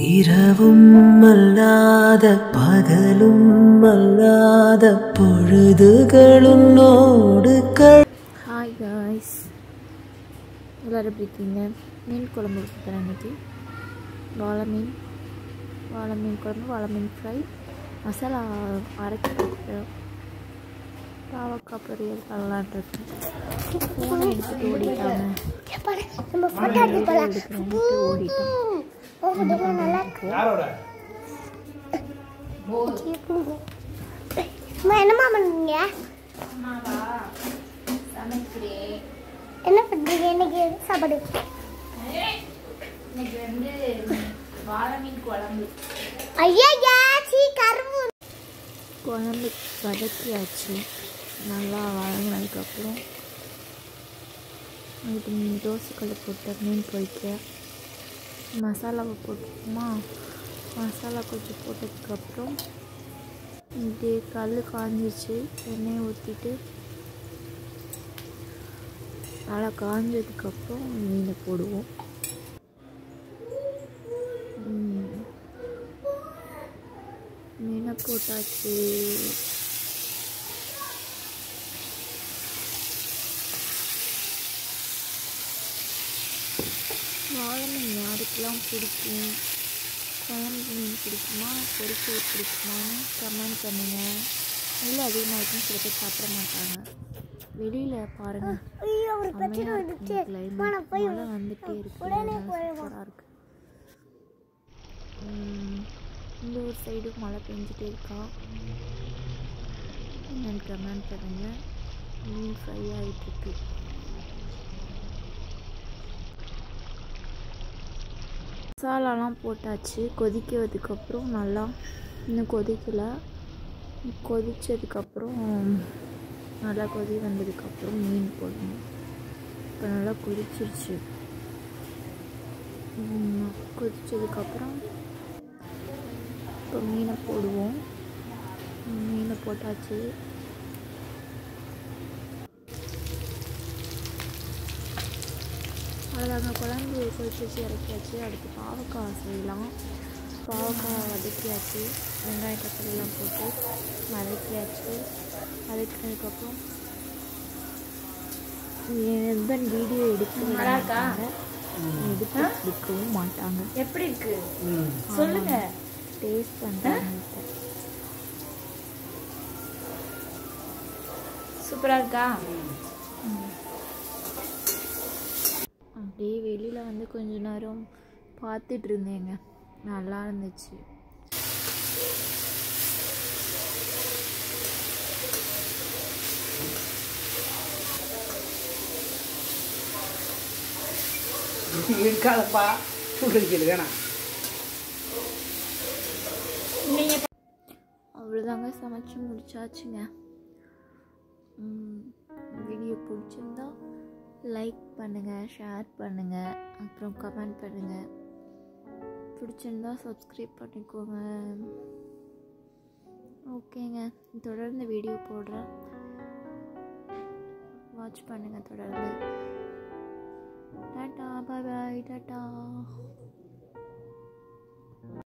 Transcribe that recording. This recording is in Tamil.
இரவும் அல்லாத பகலும் அல்லாத பொழுதுகளும் நோடுகள். ஹாய் காய்ஸ், எல்லோரும் எப்படி இருக்கீங்க? மீன் குழம்பு வைக்கிறேன் அன்றைக்கி. வாழை மீன் குழம்பு, வாழை மீன் ஃப்ரை, மசாலா அரைச்சி கொடுக்குறேன். பாவக்காய் பொரியல் பண்ணலான்ட்டு இருக்கேன். ஃபோனை எடுத்துகிட்டு ஓடிட்டாங்க. என்னம்மா பண்ணுறீங்க? என்ன பண்ணுறீங்க? இன்னைக்கு சாப்பாடு இன்னைக்கு வந்து வாழை மீன் குழம்பு. ஐயா கரும்பு குழம்பு வதக்கியாச்சு. நல்லா வதங்கினதுக்கப்புறம் அதுக்கு தோசைக்கல் போட்டு மீன் பொரிக்க மசாலாவை போட்டுமா. மசாலா கொஞ்சம் போட்டதுக்கப்புறம் இது கல் காஞ்சிச்சு. எண்ணெயை ஊற்றிட்டு நல்லா காஞ்சதுக்கப்புறம் மீனை போடுவோம். மீனை போட்டாச்சு. வாழை மீன் யாருக்கெல்லாம் பிடிக்கும்? குழம்பு மீன் பிடிக்குமா, பொரிச்சு பிடிக்குமான்னு கமெண்ட் பண்ணுங்கள். இல்லை அதிகமாக இருக்கும், சில பேர் சாப்பிட மாட்டாங்க. வெளியில் பாருங்கள், மழை வந்துட்டே இருக்கு, சூப்பராக இருக்குது. இந்த ஒரு சைடு மழை பெஞ்சிட்டே இருக்கா. என்னென்னு கமெண்ட் பண்ணுங்கள். மீன் ஃப்ரை ஆகிட்டுருக்கு. மசாலாலாம் போட்டாச்சு. கொதிக்கிறதுக்கப்புறம் நல்லா, இன்னும் கொதிக்கலை, கொதித்ததுக்கப்புறம் நல்லா கொதி வந்ததுக்கப்புறம் மீன் போடணும். இப்போ நல்லா கொதிச்சிருச்சு. கொதித்ததுக்கப்புறம் இப்போ மீனை போடுவோம். மீனை போட்டாச்சு. அவ்வளோதாங்க, குழம்பு கொதிச்சு இறக்கியாச்சு. அடுத்து பாவக்காய் செய்யலாம். பாவக்காய் வதக்கியாச்சு. வெங்காயம் தக்காளிலாம் போட்டு வதக்கியாச்சு. வதக்கினதுக்கப்புறம் என் ஹஸ்பண்ட் வீடியோ எடுக்கவே எடுக்கவும் மாட்டாங்க. எப்படி இருக்கு சொல்லுங்க, டேஸ்ட் பண்ணுறாங்க. சூப்பரா இருக்கா? அப்படியே வெளியில் வந்து கொஞ்ச நேரம் பார்த்துட்டு இருந்தேங்க. நல்லா இருந்துச்சு. இருக்காதப்பா, சொல்லிருக்கீங்க வேணாம். அவ்வளோதாங்க, சமைச்சு முடிச்சாச்சுங்க. வீடியோ பிடிச்சிருந்தா லைக் பண்ணுங்கள், ஷேர் பண்ணுங்கள், அப்புறம் கமெண்ட் பண்ணுங்கள். பிடிச்சிருந்தா சப்ஸ்கிரைப் பண்ணிக்கோங்க. ஓகேங்க, தொடர்ந்து வீடியோ போடுறேன், வாட்ச் பண்ணுங்கள் தொடர்ந்து. டாட்டா, பாய் பாய், டாட்டா.